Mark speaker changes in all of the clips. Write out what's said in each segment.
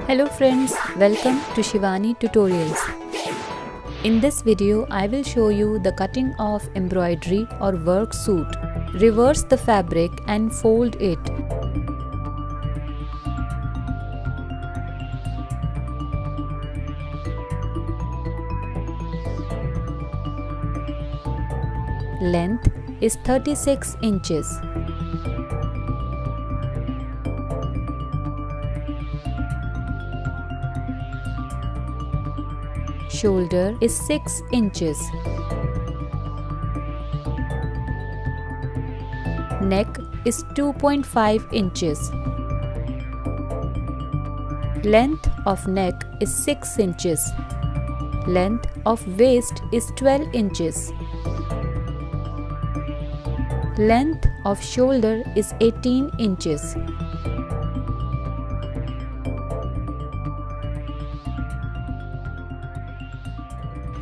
Speaker 1: Hello friends, welcome to Shivani tutorials. In this video, I will show you the cutting of embroidery or work suit. Reverse the fabric and fold it. Length is 36 inches. Shoulder is 6 inches. Neck is 2.5 inches. Length of neck is 6 inches. Length of waist is 12 inches. Length of shoulder is 18 inches.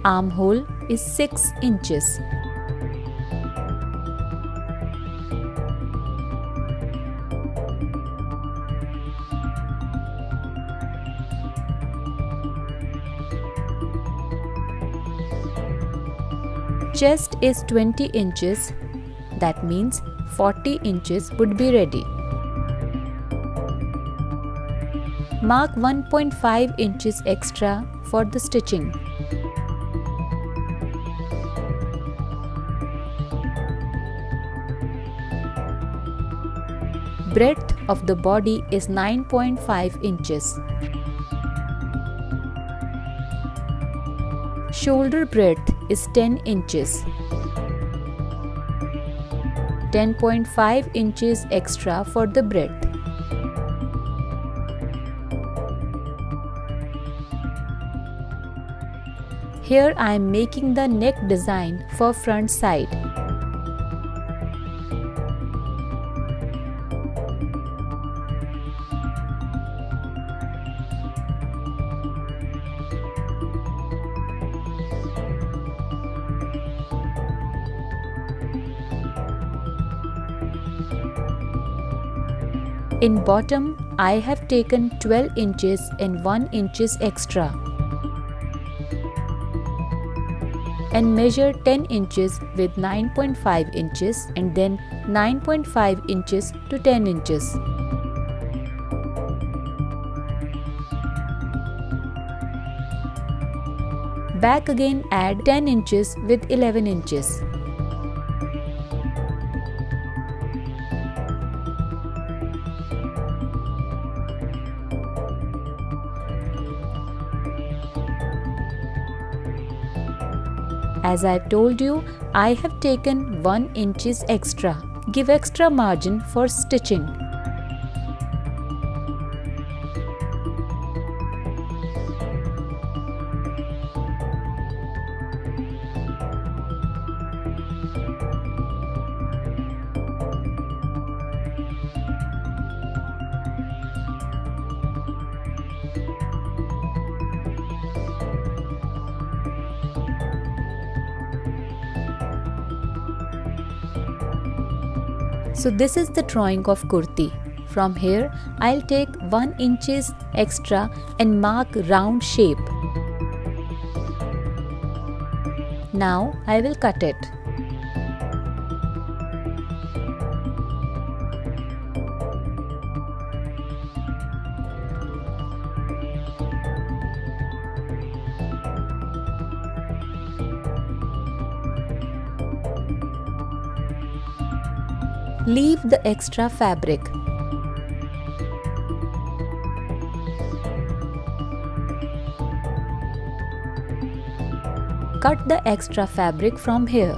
Speaker 1: Armhole is 6 inches. Chest is 20 inches. That means 40 inches would be ready. Mark 1.5 inches extra for the stitching. Breadth of the body is 9.5 inches. Shoulder breadth is 10 inches. 10.5 inches extra for the breadth. Here I am making the neck design for front side. In bottom, I have taken 12 inches and 1 inches extra and measure 10 inches with 9.5 inches and then 9.5 inches to 10 inches. Back again add 10 inches with 11 inches. As I've told you, I have taken 1 inches extra. Give extra margin for stitching. So this is the drawing of kurti. From here, I'll take 1 inches extra and mark round shape. Now I will cut it. Leave the extra fabric. Cut the extra fabric from here.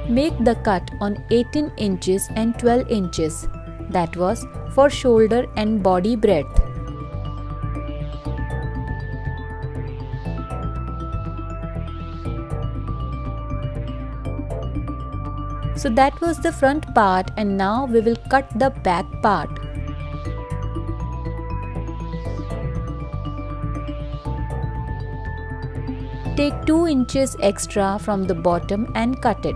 Speaker 1: Make the cut on 18 inches and 12 inches. That was for shoulder and body breadth. So that was the front part, and now we will cut the back part. Take 2 inches extra from the bottom and cut it.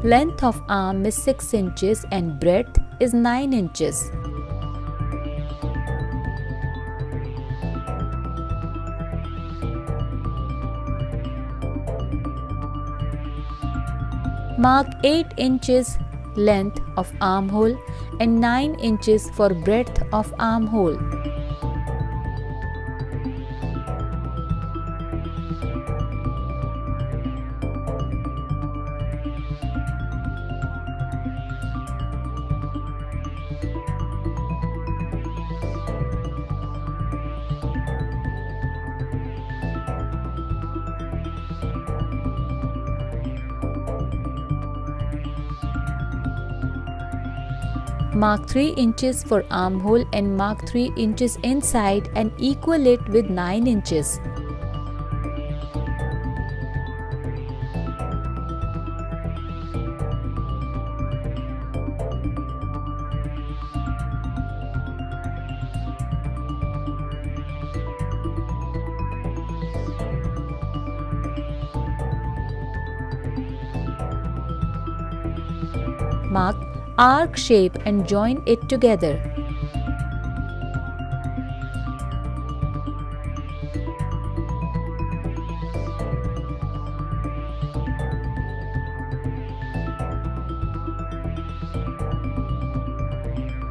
Speaker 1: Length of arm is 6 inches and breadth is 9 inches. Mark 8 inches length of armhole and 9 inches for breadth of armhole. Mark 3 inches for armhole and mark 3 inches inside and equal it with 9 inches. Mark arc shape and join it together.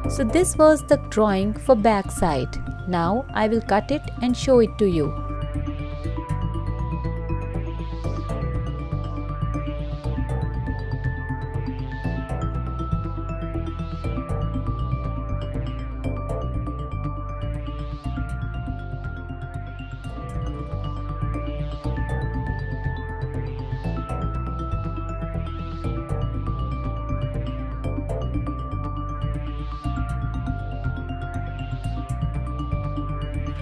Speaker 1: So this was the drawing for back side. Now I will cut it and show it to you.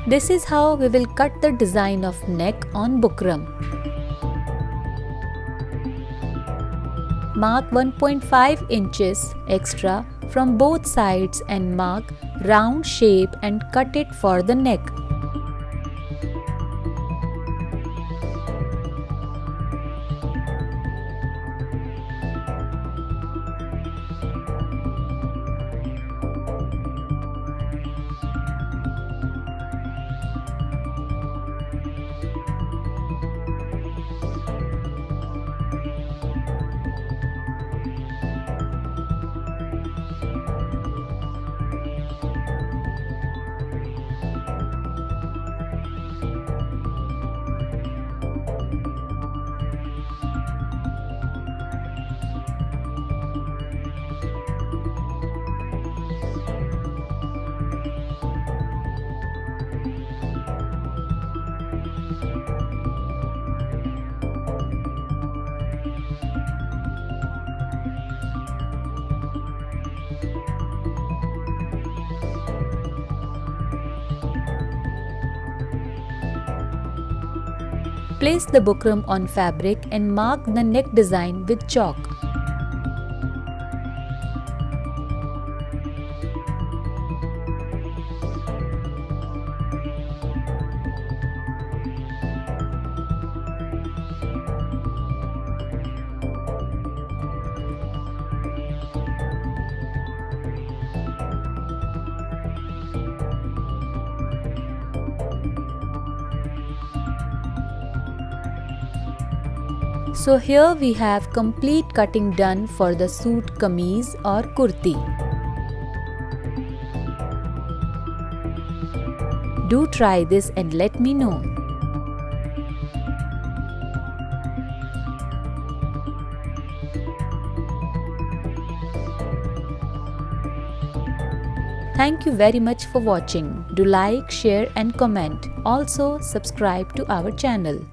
Speaker 1: This is how we will cut the design of neck on bukram. Mark 1.5 inches extra from both sides and mark round shape and cut it for the neck. Place the bukram on fabric and mark the neck design with chalk. So here we have complete cutting done for the suit kameez or kurti. Do try this and let me know. Thank you very much for watching. Do like, share and comment. Also subscribe to our channel.